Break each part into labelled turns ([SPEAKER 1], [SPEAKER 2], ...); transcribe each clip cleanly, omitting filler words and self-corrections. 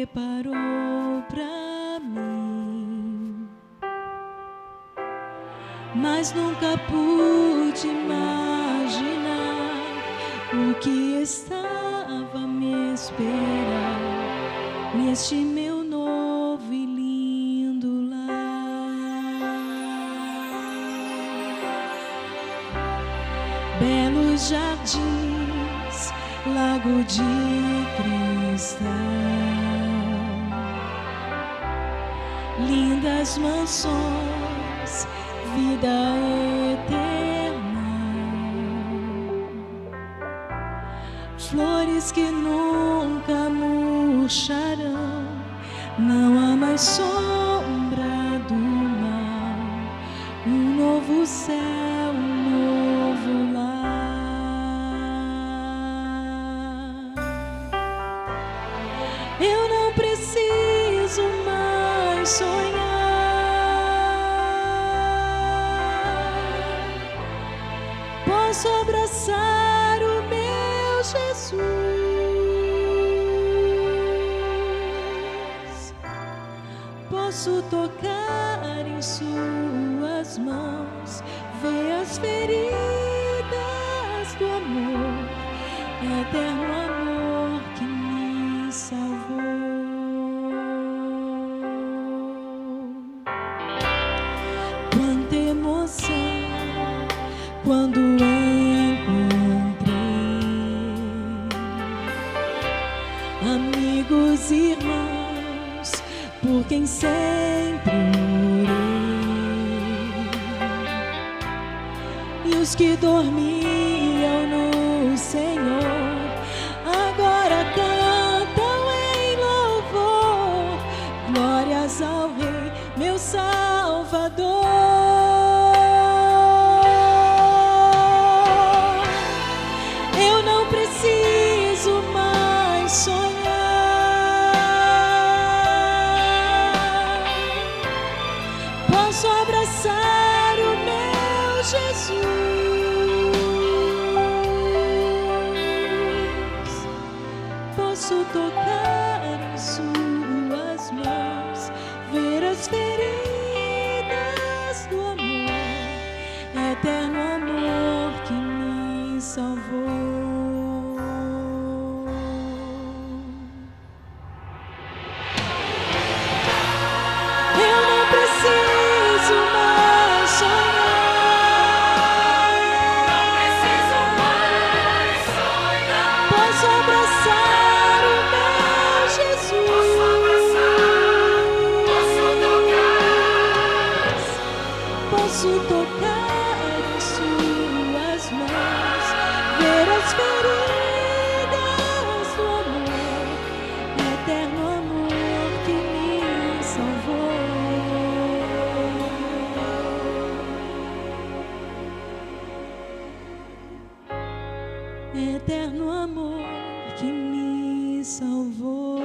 [SPEAKER 1] preparou pra mim, mas nunca pude imaginar o que estava a me esperar neste meu novo e lindo lar. Belos jardins, lago de cristal, lindas mansões, vida eterna, flores que nunca murcharão, não há mais sombra do mal, um novo céu, um novo lar. Eu não preciso mais sonhar, posso abraçar o meu Jesus, posso tocar em suas mãos, ver as feridas do amor, eterno amor que me salvou. Quanta emoção quando encontrei amigos e irmãos por quem sempre orei, e os que dormiam no Senhor agora cantam em louvor, glórias ao Rei, meu Salvador. Eu não preciso mais sonhar, posso abraçar o meu Jesus, posso tocar em suas mãos, ver as feridas do amor, eterno amor que me salvou. Eu não preciso mais sonhar, posso abraçar o meu Jesus, posso tocar em suas mãos, ver as feridas do amor, eterno amor que me salvou. Eterno amor que me salvou.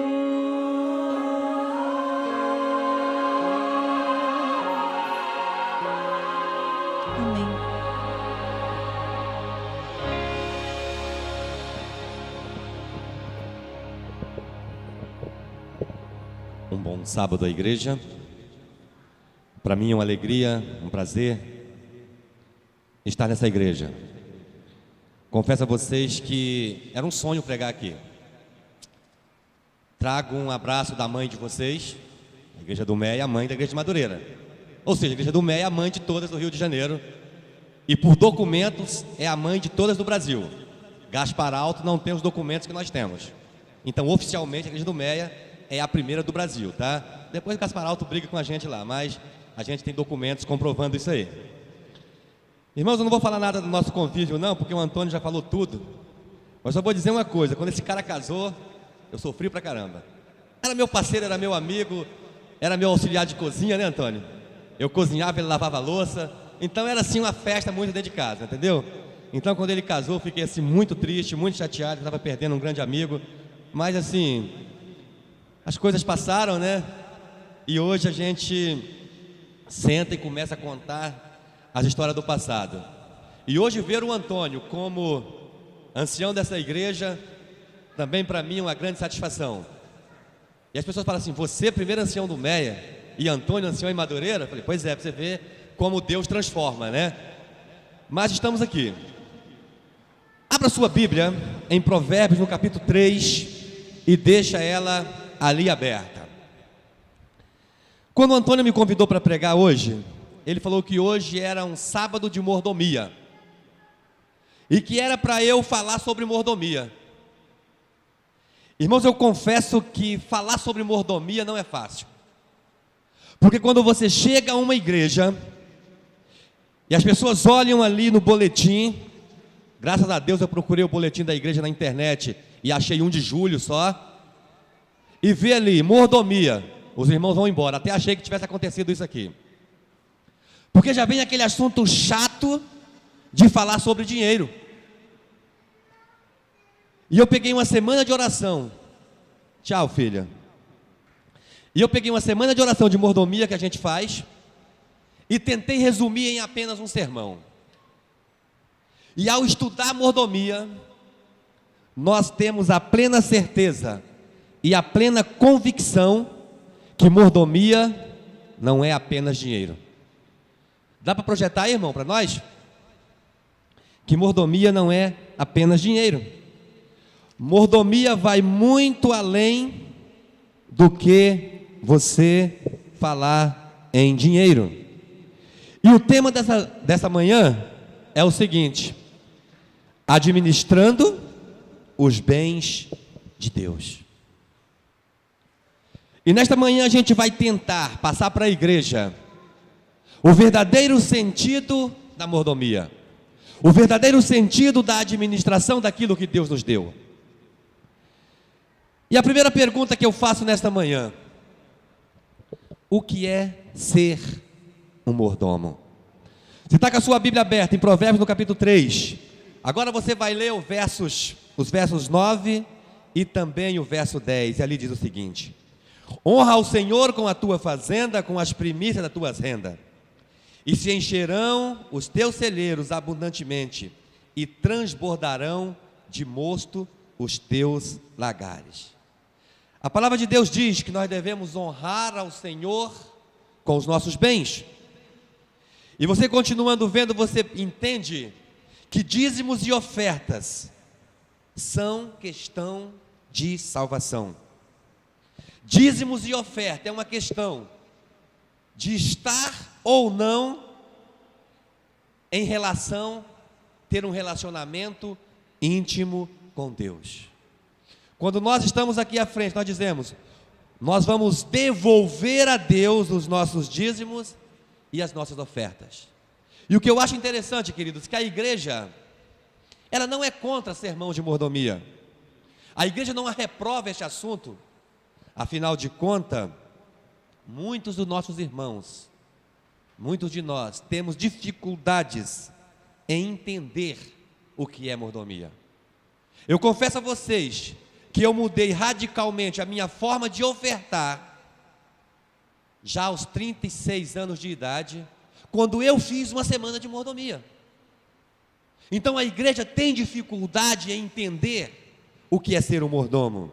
[SPEAKER 1] Amém.
[SPEAKER 2] Um bom sábado à igreja. Para mim é uma alegria, um prazer estar nessa igreja. Confesso a vocês que era um sonho pregar aqui. Trago um abraço da mãe de vocês, a igreja do Meia, a mãe da igreja de Madureira. Ou seja, a igreja do Meia é a mãe de todas do Rio de Janeiro. E por documentos é a mãe de todas do Brasil. Gaspar Alto não tem os documentos que nós temos. Então, oficialmente, a igreja do Meia é a primeira do Brasil, tá? Depois o Gaspar Alto briga com a gente lá, mas a gente tem documentos comprovando isso aí. Irmãos, eu não vou falar nada do nosso convívio não, porque o Antônio já falou tudo. Mas só vou dizer uma coisa, quando esse cara casou, eu sofri pra caramba. Era meu parceiro, era meu amigo, era meu auxiliar de cozinha, né, Antônio? Eu cozinhava, ele lavava a louça. Então era assim uma festa muito dentro de casa, entendeu? Então quando ele casou, eu fiquei assim muito triste, muito chateado, estava perdendo um grande amigo. Mas assim, as coisas passaram, né? E hoje a gente senta e começa a contar as histórias do passado. E hoje ver o Antônio como ancião dessa igreja, também para mim é uma grande satisfação. E as pessoas falam assim: você, primeiro ancião do Meia, e Antônio, ancião em Madureira? Eu falei: pois é, para você ver como Deus transforma, né? Mas estamos aqui. Abra sua Bíblia em Provérbios, no capítulo 3, e deixa ela ali aberta. Quando o Antônio me convidou para pregar hoje, ele falou que hoje era um sábado de mordomia, e que era para eu falar sobre mordomia. Irmãos, eu confesso que falar sobre mordomia não é fácil, porque quando você chega a uma igreja, e as pessoas olham ali no boletim, graças a Deus eu procurei o boletim da igreja na internet, e achei 1 de julho só, e vê ali, mordomia, os irmãos vão embora. Até achei que tivesse acontecido isso aqui, porque já vem aquele assunto chato de falar sobre dinheiro. E eu peguei uma semana de oração. Tchau, filha. E eu peguei uma semana de oração de mordomia que a gente faz, e tentei resumir em apenas um sermão. E ao estudar mordomia, nós temos a plena certeza e a plena convicção que mordomia não é apenas dinheiro. Dá para projetar aí, irmão, para nós? Que mordomia não é apenas dinheiro. Mordomia vai muito além do que você falar em dinheiro. E o tema dessa manhã é o seguinte: administrando os bens de Deus. E nesta manhã a gente vai tentar passar para a igreja o verdadeiro sentido da mordomia, o verdadeiro sentido da administração daquilo que Deus nos deu. E a primeira pergunta que eu faço nesta manhã: o que é ser um mordomo? Você está com a sua Bíblia aberta em Provérbios, no capítulo 3. Agora você vai ler os versos 9 e também o verso 10. E ali diz o seguinte: honra ao Senhor com a tua fazenda, com as primícias das tuas rendas, e se encherão os teus celeiros abundantemente, e transbordarão de mosto os teus lagares. A palavra de Deus diz que nós devemos honrar ao Senhor com os nossos bens. E você continuando vendo, você entende que dízimos e ofertas são questão de salvação. Dízimos e oferta é uma questão de estar ou não em relação, ter um relacionamento íntimo com Deus. Quando nós estamos aqui à frente, nós dizemos: nós vamos devolver a Deus os nossos dízimos e as nossas ofertas. E o que eu acho interessante, queridos, que a igreja, ela não é contra sermão de mordomia. A igreja não reprova este assunto. Afinal de contas, muitos dos nossos irmãos, muitos de nós, temos dificuldades em entender o que é mordomia. Eu confesso a vocês que eu mudei radicalmente a minha forma de ofertar já aos 36 anos de idade, quando eu fiz uma semana de mordomia. Então a igreja tem dificuldade em entender o que é ser um mordomo.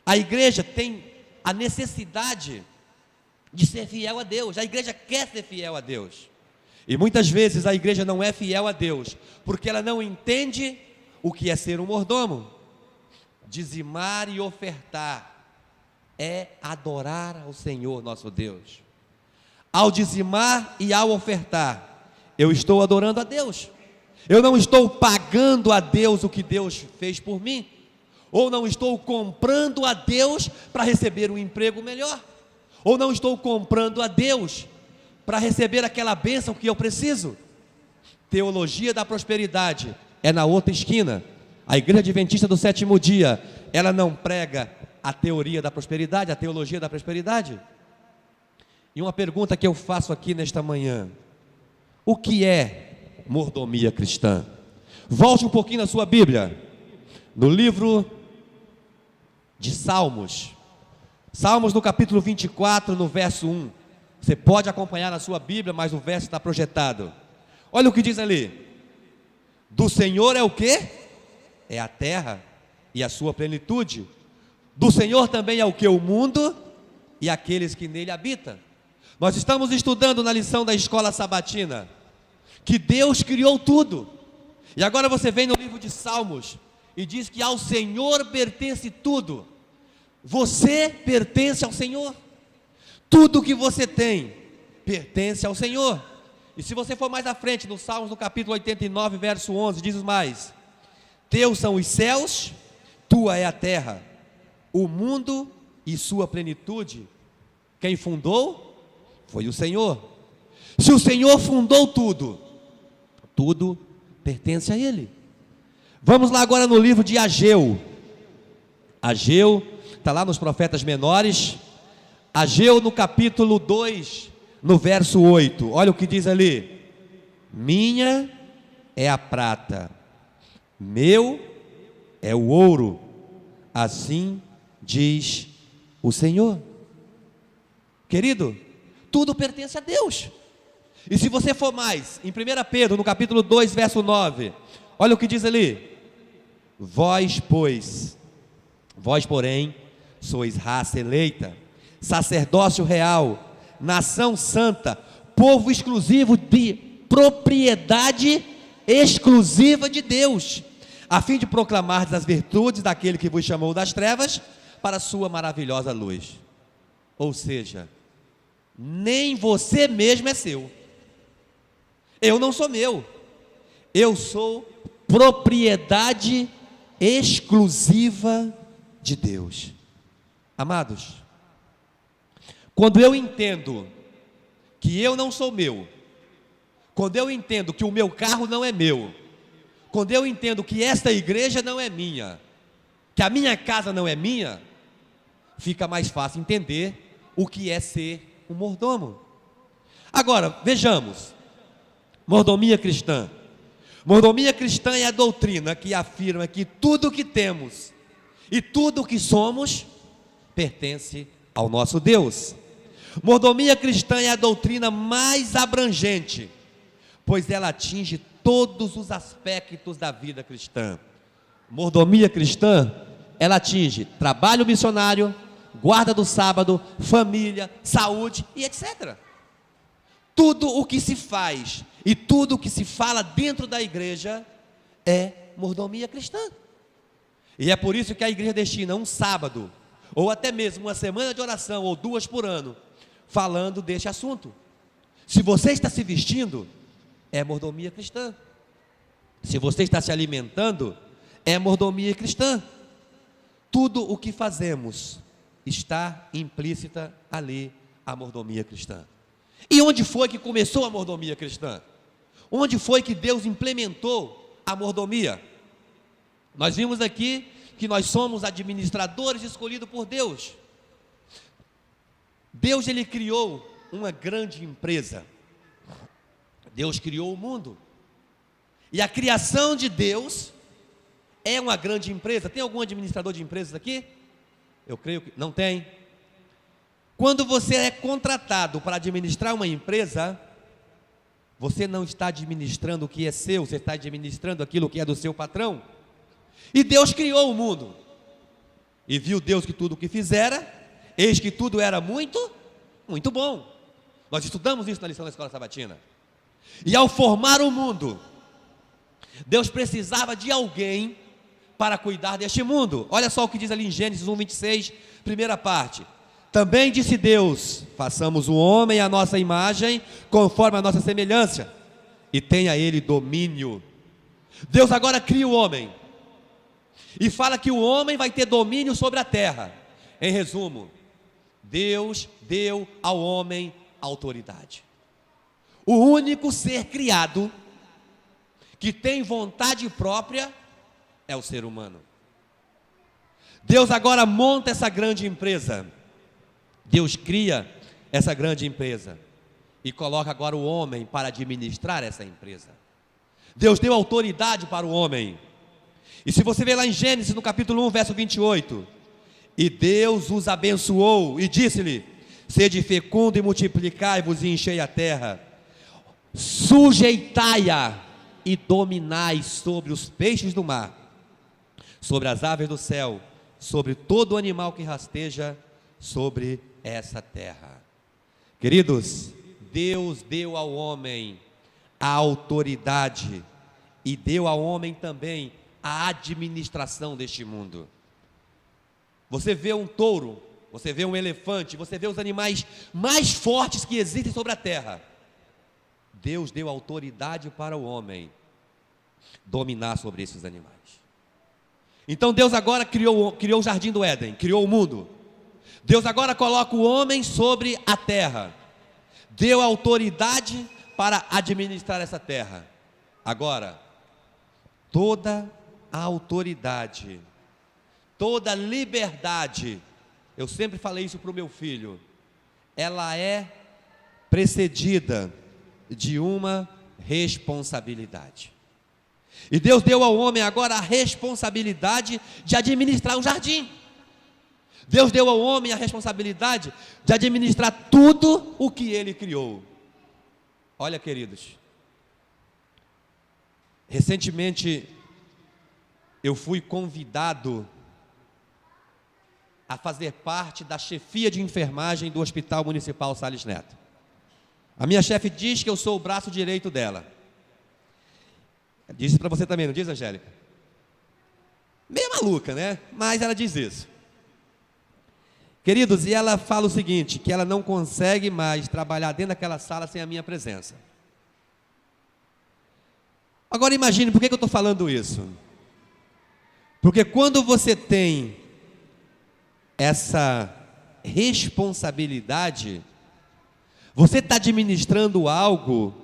[SPEAKER 2] A igreja tem a necessidade de ser fiel a Deus. A igreja quer ser fiel a Deus. E muitas vezes a igreja não é fiel a Deus, porque ela não entende o que é ser um mordomo. Dizimar e ofertar é adorar ao Senhor nosso Deus. Ao dizimar e ao ofertar, eu estou adorando a Deus. Eu não estou pagando a Deus o que Deus fez por mim, ou não estou comprando a Deus para receber um emprego melhor, ou não estou comprando a Deus para receber aquela bênção que eu preciso. Teologia da prosperidade é na outra esquina. A Igreja Adventista do Sétimo Dia, ela não prega a teoria da prosperidade, a teologia da prosperidade. E uma pergunta que eu faço aqui nesta manhã: o que é mordomia cristã? Volte um pouquinho na sua Bíblia, no livro de Salmos, Salmos no capítulo 24, no verso 1. Você pode acompanhar na sua Bíblia, mas o verso está projetado. Olha o que diz ali: do Senhor é o quê? É a terra e a sua plenitude, Do Senhor também é o que? O mundo e aqueles que nele habitam. Nós estamos estudando na lição da escola sabatina que Deus criou tudo. E agora você vem no livro de Salmos e diz que ao Senhor pertence tudo. Você pertence ao Senhor. Tudo que você tem pertence ao Senhor. E se você for mais à frente, no Salmos, no capítulo 89, verso 11, diz mais: teus são os céus, tua é a terra, o mundo e sua plenitude. Quem fundou? Foi o Senhor. Se o Senhor fundou tudo, tudo pertence a Ele. Vamos lá agora no livro de Ageu. Ageu, está lá nos profetas menores. Ageu no capítulo 2, no verso 8, olha o que diz ali: minha é a prata, meu é o ouro, assim diz o Senhor. Querido, tudo pertence a Deus. E se você for mais, em 1 Pedro, no capítulo 2, verso 9, olha o que diz ali: vós, porém, sois raça eleita, sacerdócio real, nação santa, povo exclusivo de propriedade exclusiva de Deus, a fim de proclamar as virtudes daquele que vos chamou das trevas para a sua maravilhosa luz. Ou seja, nem você mesmo é seu. Eu não sou meu. Eu sou propriedade exclusiva de Deus. Amados, quando eu entendo que eu não sou meu, quando eu entendo que o meu carro não é meu, quando eu entendo que esta igreja não é minha, que a minha casa não é minha, fica mais fácil entender o que é ser um mordomo. Agora, vejamos, mordomia cristã. Mordomia cristã é a doutrina que afirma que tudo o que temos e tudo o que somos pertence ao nosso Deus. Mordomia cristã é a doutrina mais abrangente, pois ela atinge todos os aspectos da vida cristã. Mordomia cristã, ela atinge trabalho missionário, guarda do sábado, família, saúde e etc. Tudo o que se faz e tudo o que se fala dentro da igreja é mordomia cristã. E é por isso que a igreja destina um sábado, ou até mesmo uma semana de oração, ou 2 por ano, falando deste assunto. Se você está se vestindo, é mordomia cristã. Se você está se alimentando, é mordomia cristã. Tudo o que fazemos está implícita ali a mordomia cristã. E onde foi que começou a mordomia cristã? Onde foi que Deus implementou a mordomia? Nós vimos aqui que nós somos administradores escolhidos por Deus. Deus, ele criou uma grande empresa. Deus criou o mundo. E a criação de Deus é uma grande empresa. Tem algum administrador de empresas aqui? Eu creio que não tem. Quando você é contratado para administrar uma empresa, você não está administrando o que é seu, você está administrando aquilo que é do seu patrão. E Deus criou o mundo. E viu Deus que tudo o que fizera, eis que tudo era muito, muito bom. Nós estudamos isso na lição da escola sabatina. E ao formar o mundo, Deus precisava de alguém para cuidar deste mundo. Olha só o que diz ali em Gênesis 1:26, primeira parte. Também disse Deus: façamos o homem à nossa imagem, conforme a nossa semelhança, e tenha ele domínio. Deus agora cria o homem, e fala que o homem vai ter domínio sobre a terra. Em resumo, Deus deu ao homem autoridade. O único ser criado que tem vontade própria é o ser humano. Deus agora monta essa grande empresa. Deus cria essa grande empresa e coloca agora o homem para administrar essa empresa. Deus deu autoridade para o homem. E se você ver lá em Gênesis, no capítulo 1, verso 28, e Deus os abençoou e disse-lhe: sede fecundo e multiplicai-vos e enchei a terra, sujeitai-a e dominai sobre os peixes do mar, sobre as aves do céu, sobre todo animal que rasteja sobre essa terra. Queridos, Deus deu ao homem a autoridade e deu ao homem também a administração deste mundo. Você vê um touro, você vê um elefante, você vê os animais mais fortes que existem sobre a terra. Deus deu autoridade para o homem dominar sobre esses animais. Então Deus agora criou o jardim do Éden, criou o mundo. Deus agora coloca o homem sobre a terra, deu autoridade para administrar essa terra. Agora, toda a autoridade, toda a liberdade, eu sempre falei isso para o meu filho, ela é precedida de uma responsabilidade. E Deus deu ao homem agora a responsabilidade de administrar um jardim. Deus deu ao homem a responsabilidade de administrar tudo o que ele criou. Olha, queridos, recentemente eu fui convidado a fazer parte da chefia de enfermagem do Hospital Municipal Salles Neto. A minha chefe diz que eu sou o braço direito dela. Diz isso para você também, não diz, Angélica? Meio maluca, né? Mas ela diz isso. Queridos, e ela fala o seguinte, que ela não consegue mais trabalhar dentro daquela sala sem a minha presença. Agora imagine, por que eu estou falando isso? Porque quando você tem essa responsabilidade, você está administrando algo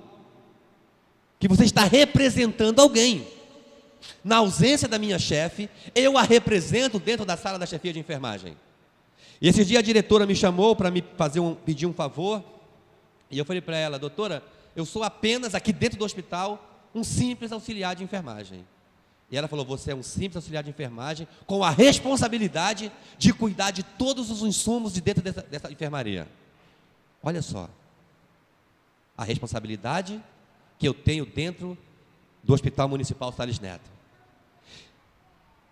[SPEAKER 2] que você está representando alguém. Na ausência da minha chefe, eu a represento dentro da sala da chefia de enfermagem. E esse dia a diretora me chamou para me pedir um favor, e eu falei para ela, doutora, eu sou apenas aqui dentro do hospital um simples auxiliar de enfermagem. E ela falou, você é um simples auxiliar de enfermagem com a responsabilidade de cuidar de todos os insumos de dentro dessa enfermaria. Olha só, a responsabilidade que eu tenho dentro do Hospital Municipal Salles Neto.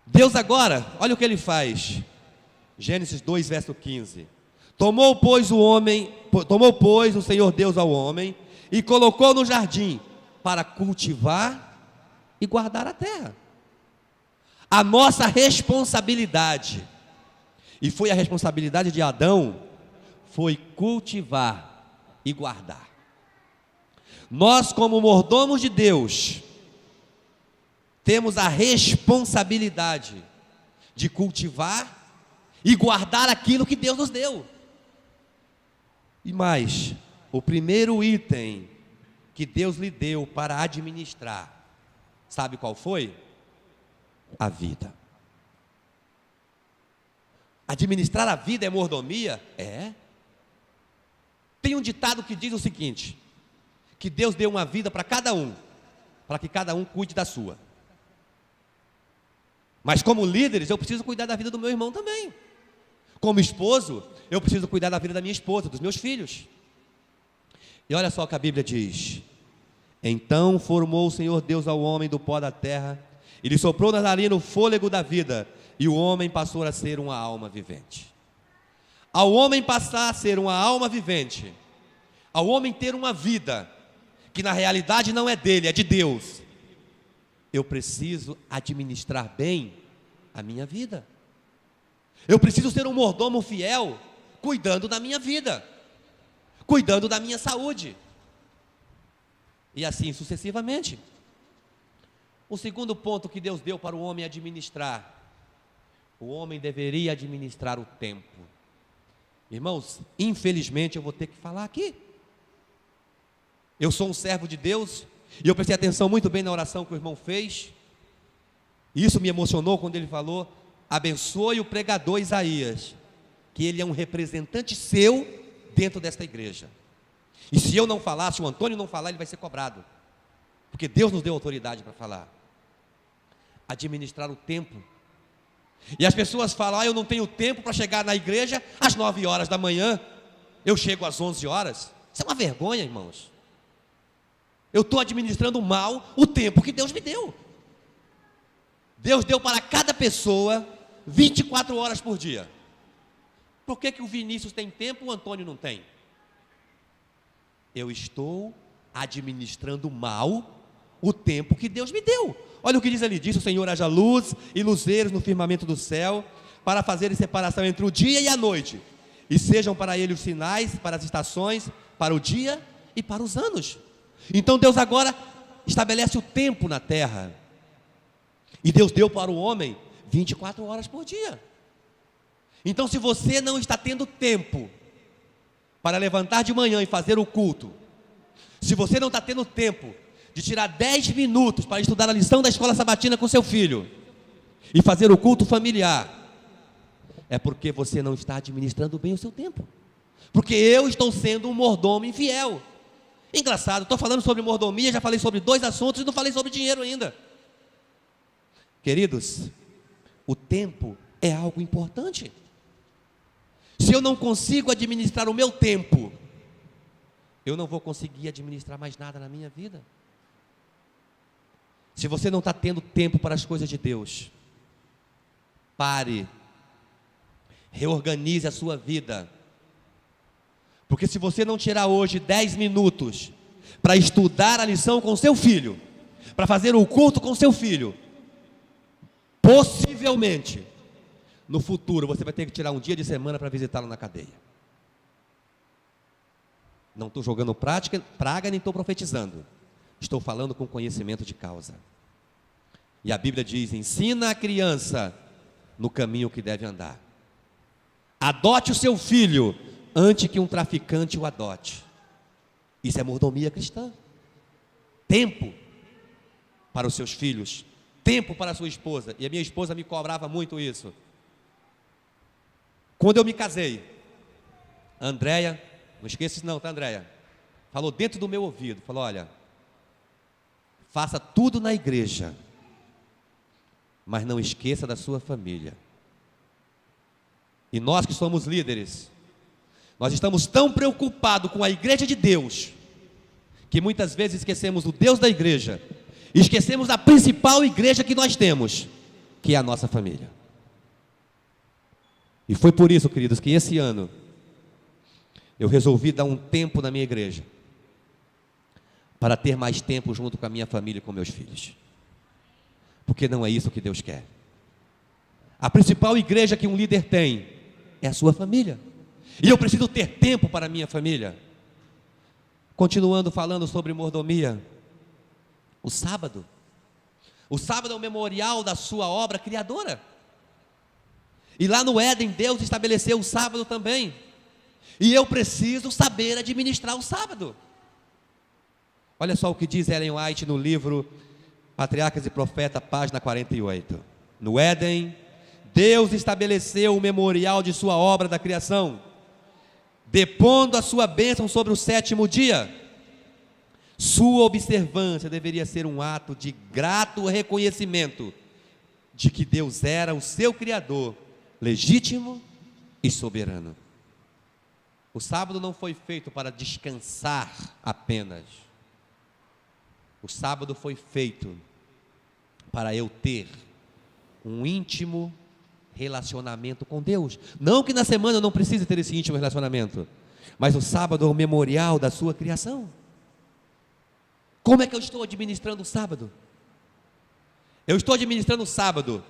[SPEAKER 2] Deus agora, olha o que ele faz. Gênesis 2, verso 15. Tomou, pois, o Senhor Deus ao homem e colocou no jardim para cultivar e guardar a terra. A nossa responsabilidade, e foi a responsabilidade de Adão, foi cultivar e guardar. Nós, como mordomos de Deus, temos a responsabilidade de cultivar e guardar aquilo que Deus nos deu. E mais, o primeiro item que Deus lhe deu para administrar, sabe qual foi? A vida. Administrar a vida é mordomia? É. Tem um ditado que diz o seguinte, que Deus deu uma vida para cada um, para que cada um cuide da sua. Mas como líderes, eu preciso cuidar da vida do meu irmão também. Como esposo, eu preciso cuidar da vida da minha esposa, dos meus filhos. E olha só o que a Bíblia diz. Então formou o Senhor Deus ao homem do pó da terra, e lhe soprou na narina o fôlego da vida, e o homem passou a ser uma alma vivente. Ao homem passar a ser uma alma vivente, ao homem ter uma vida, que na realidade não é dele, é de Deus, eu preciso administrar bem a minha vida. Eu preciso ser um mordomo fiel, cuidando da minha vida, cuidando da minha saúde, e assim sucessivamente. O segundo ponto que Deus deu para o homem administrar, o homem deveria administrar o tempo. Irmãos, infelizmente eu vou ter que falar aqui. Eu sou um servo de Deus, e eu prestei atenção muito bem na oração que o irmão fez. Isso me emocionou quando ele falou, abençoe o pregador Isaías, que ele é um representante seu dentro desta igreja. E se eu não falar, se o Antônio não falar, ele vai ser cobrado, porque Deus nos deu autoridade para falar. Administrar o tempo. E as pessoas falam, eu não tenho tempo para chegar na igreja às 9 horas da manhã, eu chego às 11 horas. Isso é uma vergonha, irmãos. Eu estou administrando mal o tempo que Deus me deu. Deus deu para cada pessoa 24 horas por dia. Por que o Vinícius tem tempo e o Antônio não tem? Eu estou administrando mal o tempo que Deus me deu. Olha o que diz ali: disse o Senhor, haja luz e luzeiros no firmamento do céu, para fazerem separação entre o dia e a noite, e sejam para ele os sinais, para as estações, para o dia e para os anos. Então Deus agora estabelece o tempo na terra, e Deus deu para o homem 24 horas por dia. Então, se você não está tendo tempo para levantar de manhã e fazer o culto, se você não está tendo tempo de tirar 10 minutos para estudar a lição da escola sabatina com seu filho e fazer o culto familiar, é porque você não está administrando bem o seu tempo. Porque eu estou sendo um mordomo infiel. Engraçado, estou falando sobre mordomia, já falei sobre 2 assuntos e não falei sobre dinheiro ainda. Queridos, o tempo é algo importante. Se eu não consigo administrar o meu tempo, eu não vou conseguir administrar mais nada na minha vida. Se você não está tendo tempo para as coisas de Deus, pare, reorganize a sua vida. Porque se você não tirar hoje 10 minutos para estudar a lição com seu filho, para fazer o culto com seu filho, possivelmente, no futuro, você vai ter que tirar um dia de semana para visitá-lo na cadeia. Não estou jogando praga, nem estou profetizando. Estou falando com conhecimento de causa. E a Bíblia diz: ensina a criança no caminho que deve andar. Adote o seu filho antes que um traficante o adote. Isso é mordomia cristã. Tempo para os seus filhos, tempo para a sua esposa. E a minha esposa me cobrava muito isso. Quando eu me casei, a Andréia, não esqueça isso não, tá, Andréia? Falou dentro do meu ouvido, falou: olha, faça tudo na igreja, mas não esqueça da sua família. E nós que somos líderes, nós estamos tão preocupados com a igreja de Deus, que muitas vezes esquecemos o Deus da igreja, e esquecemos da principal igreja que nós temos, que é a nossa família. E foi por isso, queridos, que esse ano eu resolvi dar um tempo na minha igreja, para ter mais tempo junto com a minha família e com meus filhos. Porque não é isso que Deus quer. A principal igreja que um líder tem é a sua família. E eu preciso ter tempo para a minha família. Continuando falando sobre mordomia, o sábado. O sábado é o memorial da sua obra criadora. E lá no Éden, Deus estabeleceu o sábado também. E eu preciso saber administrar o sábado. Olha só o que diz Ellen White no livro Patriarcas e Profetas, página 48. No Éden, Deus estabeleceu o memorial de sua obra da criação, depondo a sua bênção sobre o 7º dia. Sua observância deveria ser um ato de grato reconhecimento de que Deus era o seu Criador, legítimo e soberano. O sábado não foi feito para descansar apenas. O sábado foi feito para eu ter um íntimo relacionamento com Deus. Não que na semana eu não precise ter esse íntimo relacionamento, mas o sábado é o memorial da sua criação. Como é que eu estou administrando o sábado? Eu estou administrando o sábado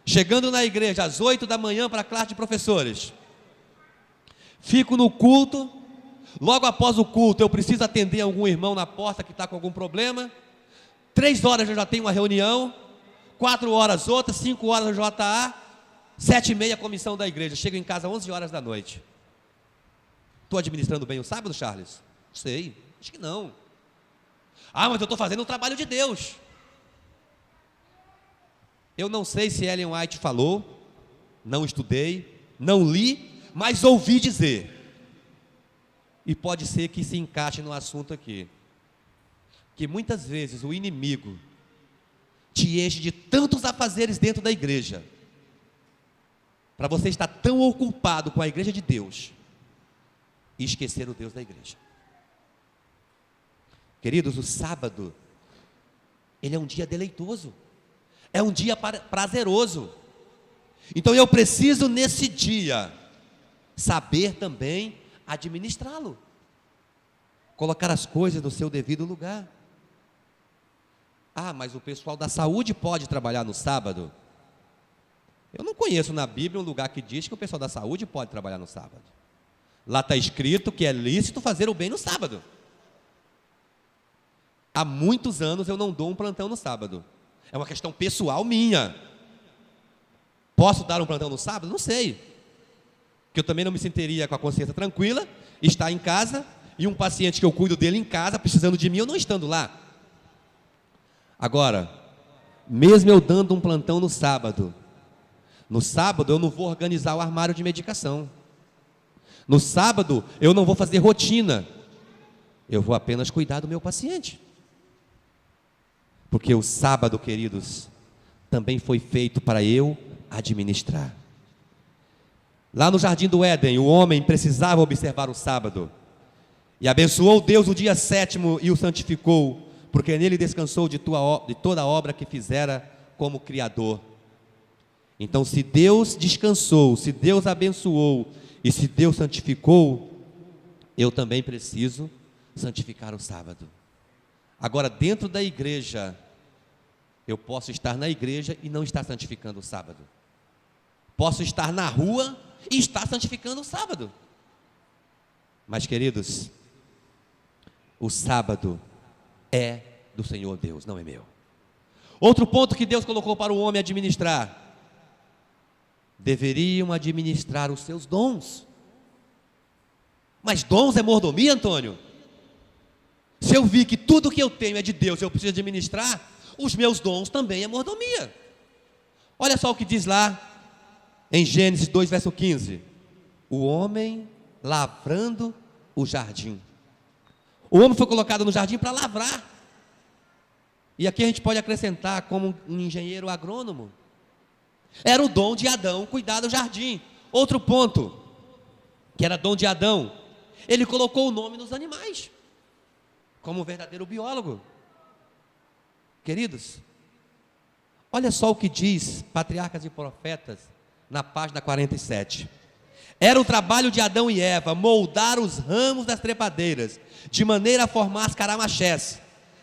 [SPEAKER 2] chegando na igreja às 8 da manhã para a classe de professores. Fico no culto. Logo após o culto, eu preciso atender algum irmão na porta que está com algum problema. 3 horas eu já tenho uma reunião. 4 horas outra, 5 horas no JA. 7h30 a comissão da igreja. Chego em casa às 11 horas da noite. Estou administrando bem o sábado, Charles? Não sei, acho que não. Ah, mas eu estou fazendo o trabalho de Deus. Eu não sei se Ellen White falou, não estudei, não li, mas ouvi dizer. E pode ser que se encaixe no assunto aqui, que muitas vezes o inimigo te enche de tantos afazeres dentro da igreja, para você estar tão ocupado com a igreja de Deus, e esquecer o Deus da igreja. Queridos, o sábado, ele é um dia deleitoso, é um dia prazeroso. Então eu preciso nesse dia saber também administrá-lo, colocar as coisas no seu devido lugar. Ah, mas o pessoal da saúde pode trabalhar no sábado? Eu não conheço na Bíblia um lugar que diz que o pessoal da saúde pode trabalhar no sábado. Lá está escrito que é lícito fazer o bem no sábado. Há muitos anos eu não dou um plantão no sábado. É uma questão pessoal minha. Posso dar um plantão no sábado? Não sei. Porque eu também não me sentiria com a consciência tranquila, estar em casa, e um paciente que eu cuido dele em casa, precisando de mim, eu não estando lá. Agora, mesmo eu dando um plantão no sábado eu não vou organizar o armário de medicação. No sábado eu não vou fazer rotina. Eu vou apenas cuidar do meu paciente. Porque o sábado, queridos, também foi feito para eu administrar. Lá no jardim do Éden, o homem precisava observar o sábado. E abençoou Deus o dia sétimo e o santificou, porque nele descansou de toda a obra que fizera como Criador. Então, se Deus descansou, se Deus abençoou e se Deus santificou, eu também preciso santificar o sábado. Agora, dentro da igreja, eu posso estar na igreja e não estar santificando o sábado. Posso estar na rua e estar santificando o sábado. Mas, queridos, o sábado é do Senhor Deus, não é meu. Outro ponto que Deus colocou para o homem administrar: deveriam administrar os seus dons. Mas dons é mordomia, Antônio? Se eu vi que tudo que eu tenho é de Deus, eu preciso administrar, os meus dons também é mordomia. Olha só o que diz lá em Gênesis 2, verso 15: o homem lavrando o jardim. O homem foi colocado no jardim para lavrar. E aqui a gente pode acrescentar como um engenheiro agrônomo. Era o dom de Adão cuidar do jardim. Outro ponto, que era dom de Adão, ele colocou o nome nos animais, como um verdadeiro biólogo. Queridos, olha só o que diz Patriarcas e Profetas, na página 47. Era o trabalho de Adão e Eva moldar os ramos das trepadeiras, de maneira a formar as caramachés,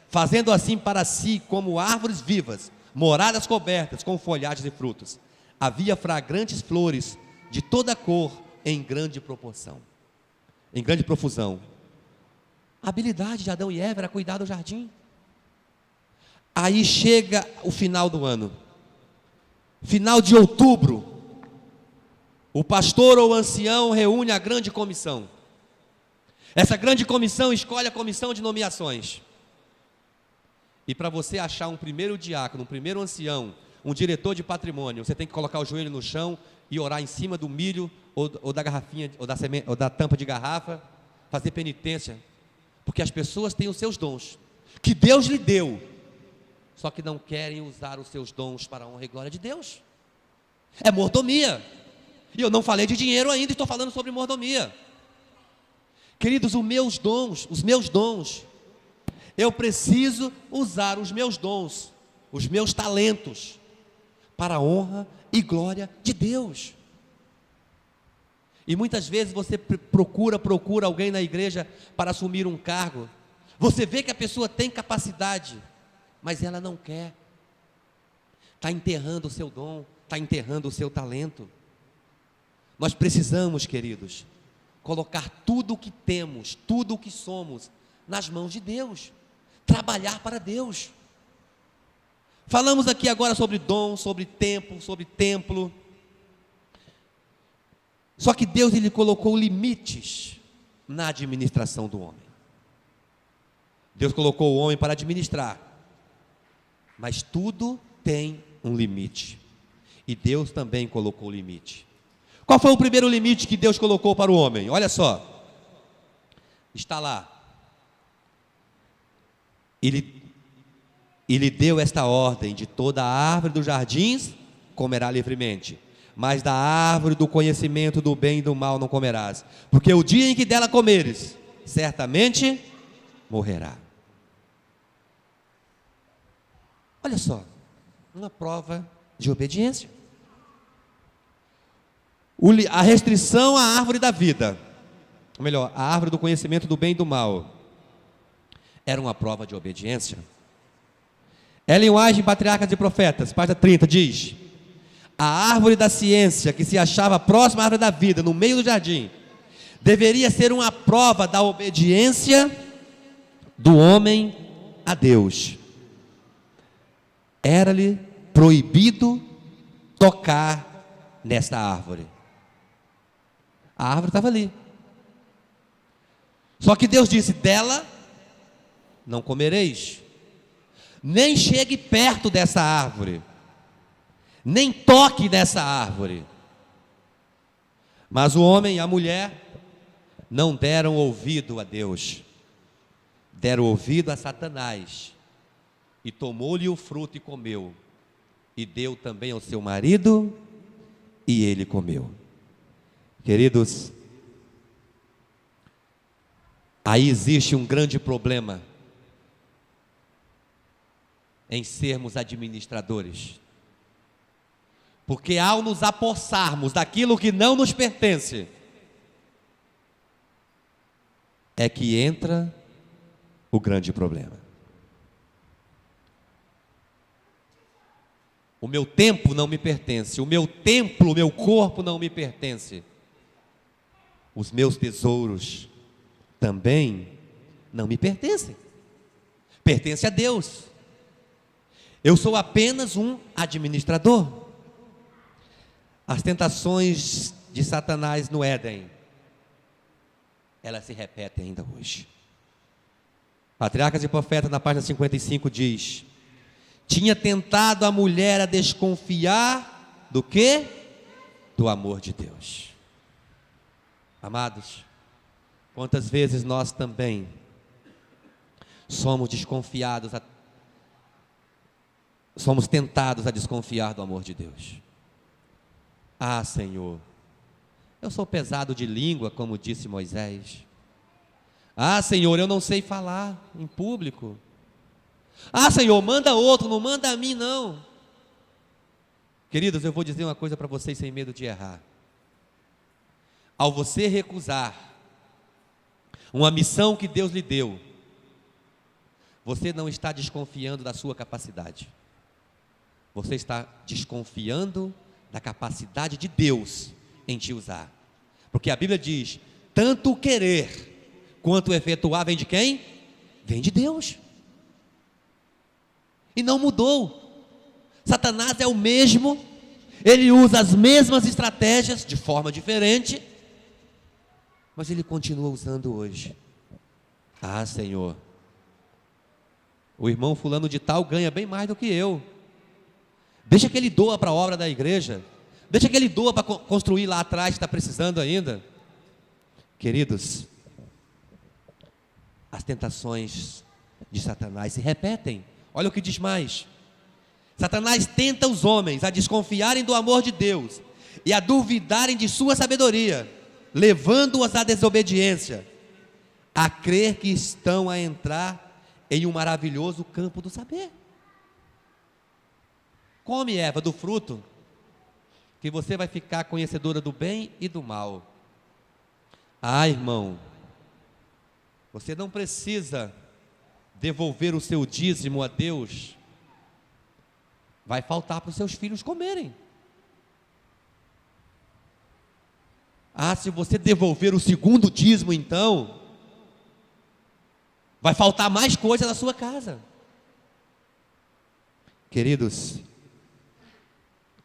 [SPEAKER 2] fazendo assim para si como árvores vivas, moradas cobertas com folhagens e frutos. Havia fragrantes flores de toda cor em grande proporção, em grande profusão. A habilidade de Adão e Eva era cuidar do jardim. Aí chega o final do ano, final de outubro, o pastor ou o ancião reúne a grande comissão. Essa grande comissão escolhe a comissão de nomeações. E para você achar um primeiro diácono, um primeiro ancião, um diretor de patrimônio, você tem que colocar o joelho no chão e orar em cima do milho ou da garrafinha, ou da tampa de garrafa, fazer penitência, porque as pessoas têm os seus dons, que Deus lhe deu, só que não querem usar os seus dons para a honra e glória de Deus. É mordomia. E eu não falei de dinheiro ainda, estou falando sobre mordomia. Queridos, os meus dons, eu preciso usar os meus dons, os meus talentos, para a honra e glória de Deus. E muitas vezes você procura alguém na igreja para assumir um cargo. Você vê que a pessoa tem capacidade, mas ela não quer. Está enterrando o seu dom, está enterrando o seu talento. Nós precisamos, queridos, colocar tudo o que temos, tudo o que somos, nas mãos de Deus. Trabalhar para Deus. Falamos aqui agora sobre dom, sobre tempo, sobre templo. Só que Deus, ele colocou limites na administração do homem. Deus colocou o homem para administrar, mas tudo tem um limite. E Deus também colocou limite. Qual foi o primeiro limite que Deus colocou para o homem? Olha só, está lá. Ele deu esta ordem: de toda a árvore dos jardins comerá livremente, mas da árvore do conhecimento do bem e do mal não comerás, porque o dia em que dela comeres, certamente morrerá. Olha só, uma prova de obediência. A restrição à árvore da vida, ou melhor, a árvore do conhecimento do bem e do mal, era uma prova de obediência. Ellen White, Patriarcas e Profetas, página 30, diz: a árvore da ciência, que se achava próxima à árvore da vida, no meio do jardim, deveria ser uma prova da obediência do homem a Deus. Era-lhe proibido tocar nesta árvore. A árvore estava ali. Só que Deus disse: dela não comereis, nem chegue perto dessa árvore, nem toque nessa árvore. Mas o homem e a mulher não deram ouvido a Deus, deram ouvido a Satanás, e tomou-lhe o fruto e comeu, e deu também ao seu marido, e ele comeu. Queridos, aí existe um grande problema em sermos administradores, porque ao nos apossarmos daquilo que não nos pertence, é que entra o grande problema. O meu tempo não me pertence, o meu templo, o meu corpo não me pertence, os meus tesouros também não me pertencem, pertence a Deus. Eu sou apenas um administrador. As tentações de Satanás no Éden, elas se repetem ainda hoje. Patriarcas e Profetas, na página 55, diz: tinha tentado a mulher a desconfiar do quê? Do amor de Deus. Amados, quantas vezes nós também somos tentados a desconfiar do amor de Deus. Ah, Senhor, eu sou pesado de língua, como disse Moisés. Ah, Senhor, eu não sei falar em público. Ah, Senhor, manda outro, não manda a mim não. Queridos, eu vou dizer uma coisa para vocês sem medo de errar. Ao você recusar uma missão que Deus lhe deu, você não está desconfiando da sua capacidade, você está desconfiando da capacidade de Deus em te usar, porque a Bíblia diz: tanto o querer quanto o efetuar vem de quem? Vem de Deus. E não mudou. Satanás é o mesmo, ele usa as mesmas estratégias de forma diferente, mas ele continua usando hoje. Ah, Senhor, o irmão fulano de tal ganha bem mais do que eu, deixa que ele doa para a obra da igreja, deixa que ele doa para construir lá atrás que está precisando ainda. Queridos, as tentações de Satanás se repetem. Olha o que diz mais: Satanás tenta os homens a desconfiarem do amor de Deus e a duvidarem de sua sabedoria, levando-os à desobediência, a crer que estão a entrar em um maravilhoso campo do saber. Come, Eva, do fruto, que você vai ficar conhecedora do bem e do mal. Ah, irmão, você não precisa devolver o seu dízimo a Deus, vai faltar para os seus filhos comerem. Ah, se você devolver o segundo dízimo, então vai faltar mais coisa na sua casa. Queridos,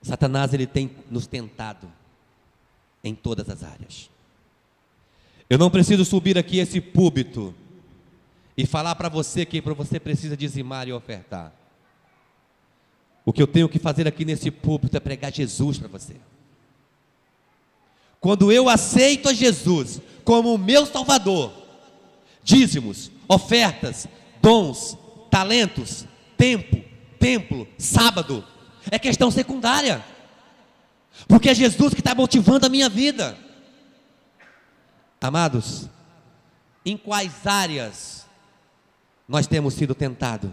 [SPEAKER 2] Satanás, ele tem nos tentado em todas as áreas. Eu não preciso subir aqui esse púlpito e falar para você que você precisa dizimar e ofertar. O que eu tenho que fazer aqui nesse púlpito é pregar Jesus para você. Quando eu aceito a Jesus como o meu Salvador, dízimos, ofertas, dons, talentos, tempo, templo, sábado, é questão secundária, porque é Jesus que está motivando a minha vida. Amados, em quais áreas nós temos sido tentados?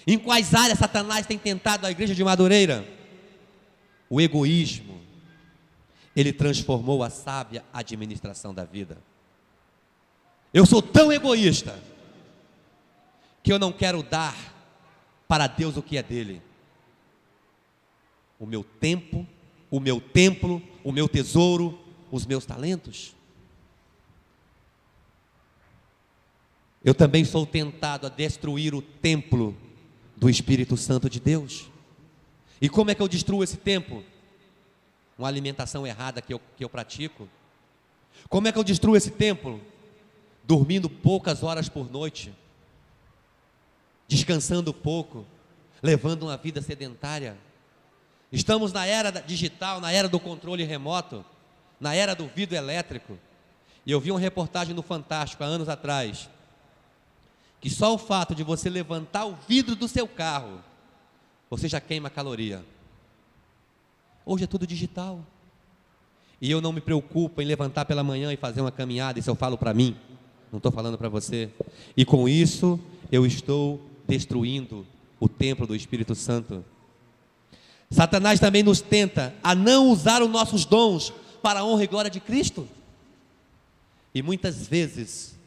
[SPEAKER 2] Em quais áreas Satanás tem tentado a igreja de Madureira? O egoísmo. Ele transformou a sábia administração da vida. Eu sou tão egoísta que eu não quero dar para Deus o que é dele. O meu tempo, o meu templo, o meu tesouro, os meus talentos. Eu também sou tentado a destruir o templo do Espírito Santo de Deus. E como é que eu destruo esse templo? Uma alimentação errada que eu pratico. Como é que eu destruo esse templo? Dormindo poucas horas por noite, descansando pouco, levando uma vida sedentária. Estamos na era digital, na era do controle remoto, na era do vidro elétrico. E eu vi uma reportagem no Fantástico há anos atrás, que só o fato de você levantar o vidro do seu carro, você já queima caloria. Hoje é tudo digital. E eu não me preocupo em levantar pela manhã e fazer uma caminhada, isso eu falo para mim, não estou falando para você. E com isso, eu estou destruindo o templo do Espírito Santo. Satanás também nos tenta a não usar os nossos dons para a honra e glória de Cristo. E muitas vezes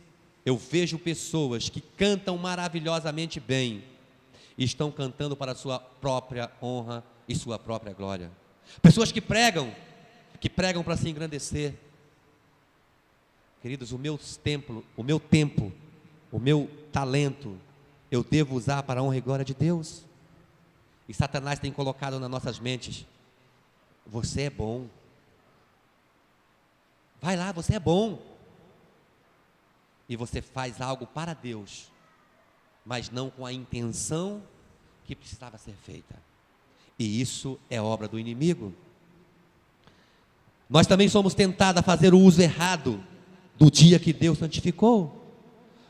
[SPEAKER 2] eu vejo pessoas que cantam maravilhosamente bem e estão cantando para a sua própria honra e sua própria glória. Pessoas que pregam para se engrandecer. Queridos, o meu tempo, o meu talento, eu devo usar para a honra e glória de Deus. E Satanás tem colocado nas nossas mentes: você é bom. Vai lá, você é bom. E você faz algo para Deus, mas não com a intenção que precisava ser feita. E isso é obra do inimigo. Nós também somos tentados a fazer o uso errado do dia que Deus santificou.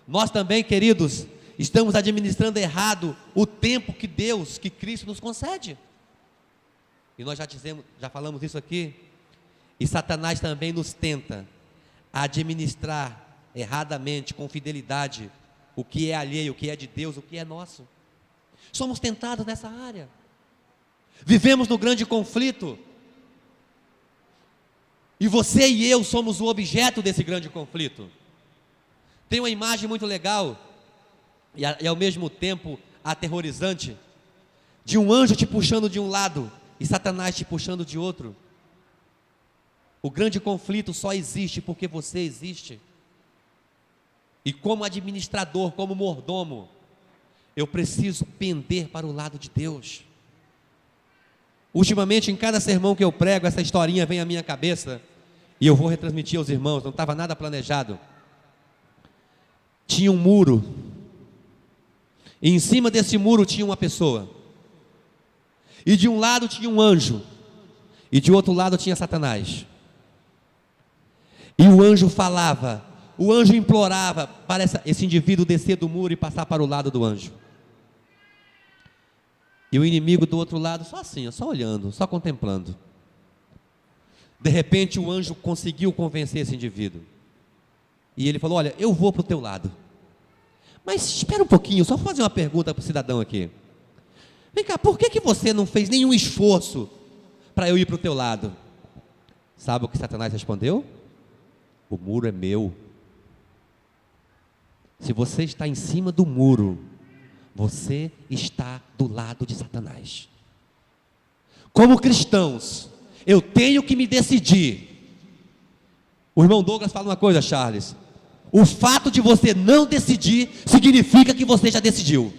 [SPEAKER 2] Nós também, queridos, estamos administrando errado o tempo que Deus, que Cristo nos concede. E nós já falamos isso aqui. E Satanás também nos tenta a administrar erradamente, com fidelidade, o que é alheio, o que é de Deus, o que é nosso. Somos tentados nessa área. Vivemos no grande conflito. E você e eu somos o objeto desse grande conflito. Tem uma imagem muito legal e ao mesmo tempo aterrorizante, de um anjo te puxando de um lado e Satanás te puxando de outro. O grande conflito só existe porque você existe. E como administrador, como mordomo, eu preciso pender para o lado de Deus. Ultimamente, em cada sermão que eu prego, essa historinha vem à minha cabeça e eu vou retransmitir aos irmãos, não estava nada planejado. Tinha um muro, e em cima desse muro tinha uma pessoa, e de um lado tinha um anjo, e de outro lado tinha Satanás. E o anjo falava, o anjo implorava para esse indivíduo descer do muro e passar para o lado do anjo. E o inimigo do outro lado só assim, só olhando, só contemplando. De repente o anjo conseguiu convencer esse indivíduo. E ele falou: olha, eu vou para o teu lado. Mas espera um pouquinho, só vou fazer uma pergunta para o cidadão aqui. Vem cá, por que você não fez nenhum esforço para eu ir para o teu lado? Sabe o que Satanás respondeu? O muro é meu. Se você está em cima do muro, você está do lado de Satanás. Como cristãos, eu tenho que me decidir. O irmão Douglas fala uma coisa, Charles: o fato de você não decidir significa que você já decidiu.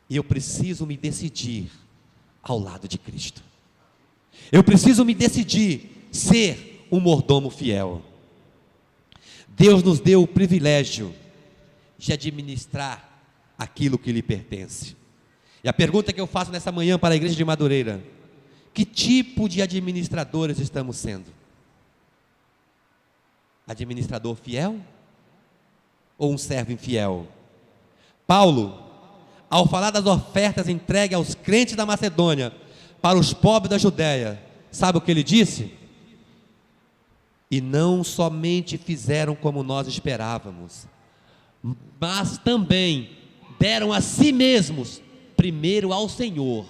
[SPEAKER 2] E eu preciso me decidir ao lado de Cristo. Eu preciso me decidir ser um mordomo fiel. Deus nos deu o privilégio de administrar aquilo que lhe pertence. E a pergunta que eu faço nessa manhã para a igreja de Madureira: que tipo de administradores estamos sendo? Administrador fiel? Ou um servo infiel? Paulo, ao falar das ofertas entregues aos crentes da Macedônia para os pobres da Judéia, sabe o que ele disse? E não somente fizeram como nós esperávamos, mas também deram a si mesmos, primeiro ao Senhor,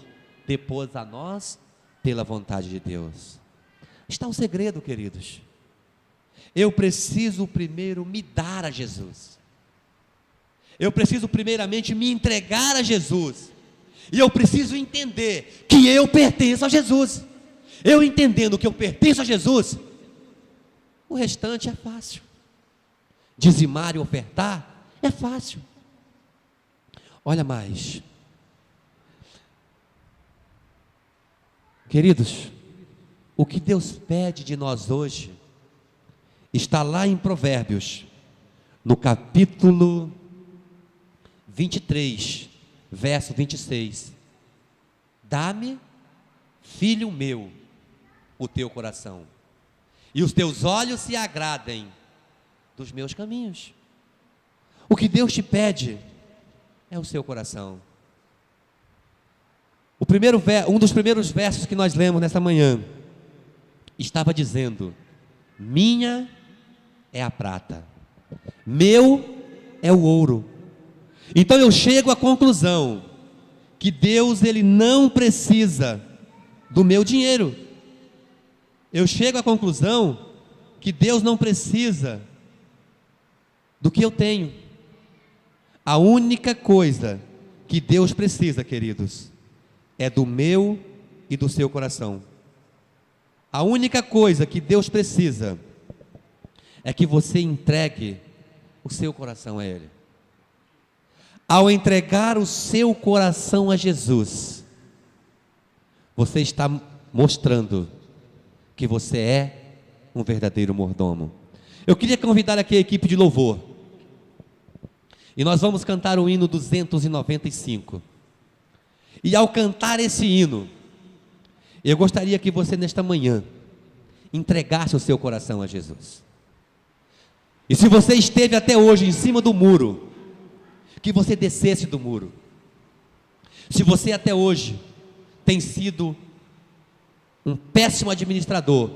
[SPEAKER 2] depois a nós, pela vontade de Deus. Está o segredo, queridos. Eu preciso primeiro me dar a Jesus. Eu preciso primeiramente me entregar a Jesus. E eu preciso entender que eu pertenço a Jesus. Eu entendendo que eu pertenço a Jesus, o restante é fácil. Dizimar e ofertar é fácil. Olha mais. Queridos, o que Deus pede de nós hoje está lá em Provérbios, no capítulo 23, verso 26. Dá-me, filho meu, o teu coração, e os teus olhos se agradem dos meus caminhos. O que Deus te pede é o seu coração. Um dos primeiros versos que nós lemos nessa manhã estava dizendo: minha é a prata, meu é o ouro. Então eu chego à conclusão que Deus, Ele não precisa do meu dinheiro. Eu chego à conclusão que Deus não precisa do que eu tenho. A única coisa que Deus precisa, queridos, é do meu e do seu coração. A única coisa que Deus precisa é que você entregue o seu coração a Ele. Ao entregar o seu coração a Jesus, você está mostrando que você é um verdadeiro mordomo. Eu queria convidar aqui a equipe de louvor, e nós vamos cantar o hino 295. E ao cantar esse hino, eu gostaria que você nesta manhã entregasse o seu coração a Jesus. E se você esteve até hoje em cima do muro, que você descesse do muro. Se você até hoje tem sido um péssimo administrador,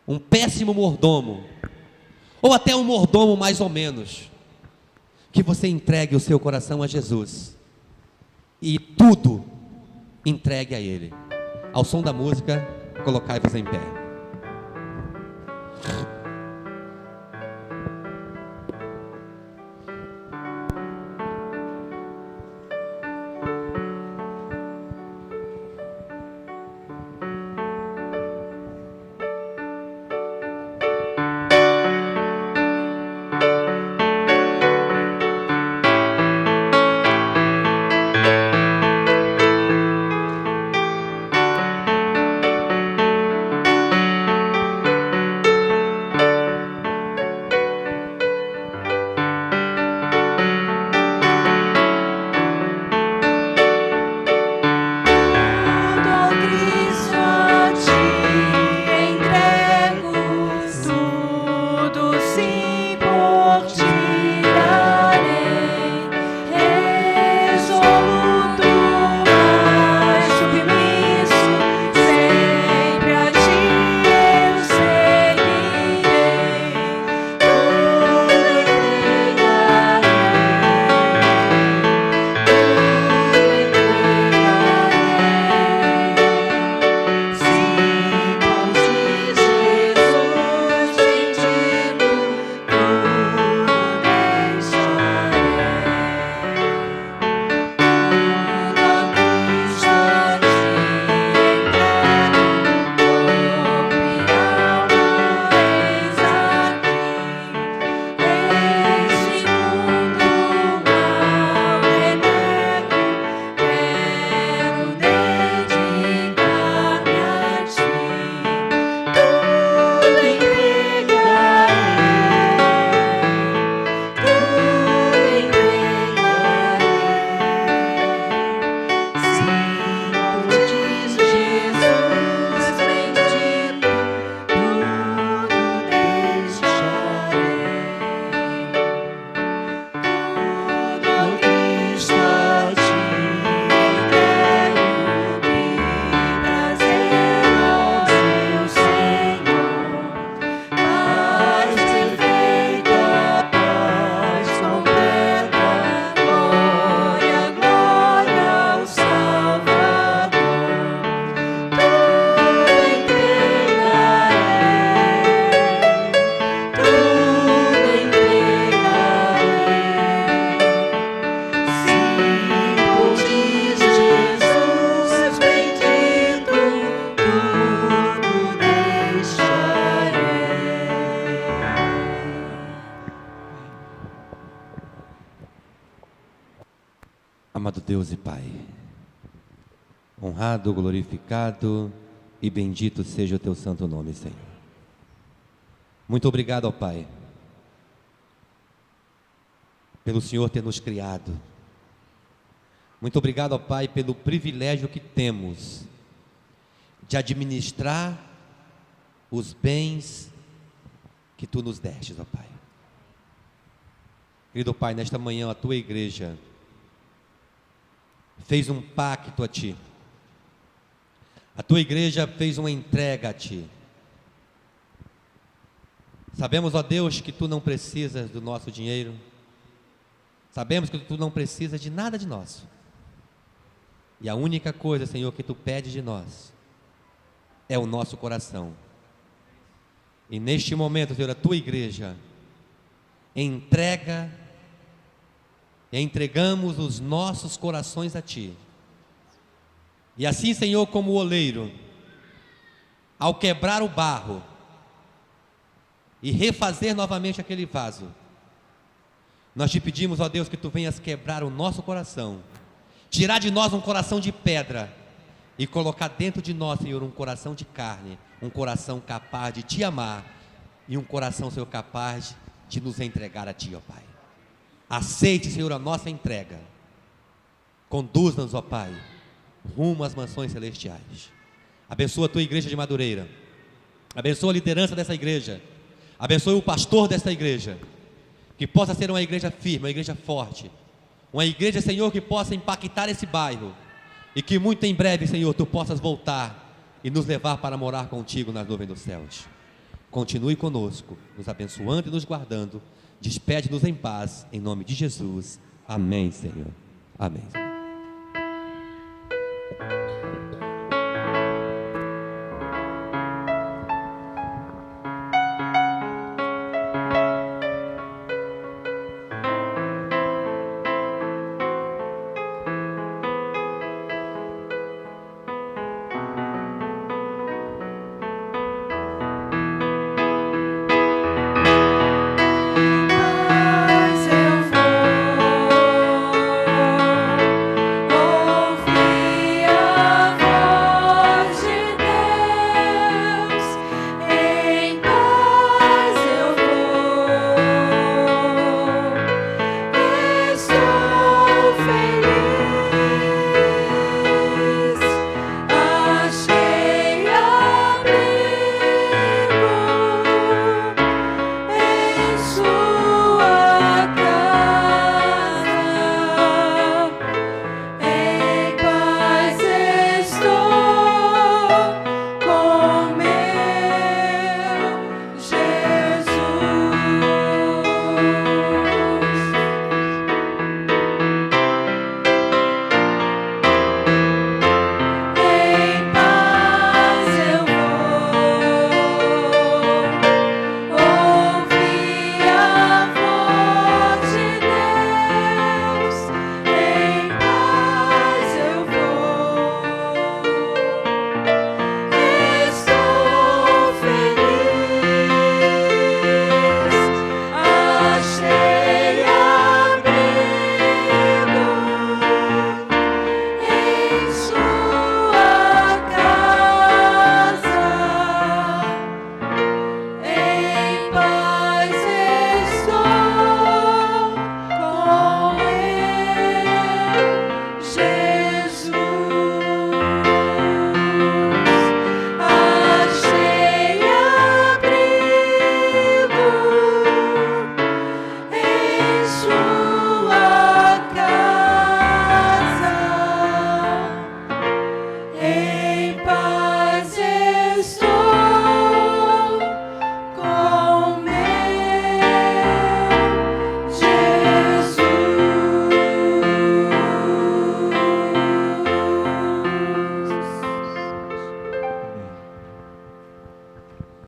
[SPEAKER 2] um péssimo mordomo, ou até um mordomo mais ou menos, que você entregue o seu coração a Jesus e tudo entregue a Ele. Ao som da música, colocai-vos em pé. Amado Deus e Pai, honrado, glorificado e bendito seja o teu santo nome, Senhor. Muito obrigado, ó Pai, pelo Senhor ter nos criado. Muito obrigado, ó Pai, pelo privilégio que temos de administrar os bens que Tu nos destes, ó Pai. Querido Pai, nesta manhã a Tua igreja fez um pacto a Ti. A Tua igreja fez uma entrega a Ti. Sabemos, ó Deus, que Tu não precisas do nosso dinheiro. Sabemos que Tu não precisas de nada de nós. E a única coisa, Senhor, que Tu pedes de nós é o nosso coração. E neste momento, Senhor, a Tua igreja entregamos os nossos corações a Ti. E assim, Senhor, como o oleiro, ao quebrar o barro e refazer novamente aquele vaso, nós Te pedimos, ó Deus, que Tu venhas quebrar o nosso coração, tirar de nós um coração de pedra e colocar dentro de nós, Senhor, um coração de carne, um coração capaz de Te amar e um coração, Senhor, capaz de nos entregar a Ti, ó Pai. Aceite, Senhor, a nossa entrega. Conduz-nos, ó Pai, rumo às mansões celestiais. Abençoa a Tua igreja de Madureira. Abençoa a liderança dessa igreja. Abençoe o pastor desta igreja. Que possa ser uma igreja firme, uma igreja forte. Uma igreja, Senhor, que possa impactar esse bairro. E que muito em breve, Senhor, Tu possas voltar e nos levar para morar contigo nas nuvens dos céus. Continue conosco, nos abençoando e nos guardando. Despede-nos em paz, em nome de Jesus. Amém, Senhor. Amém.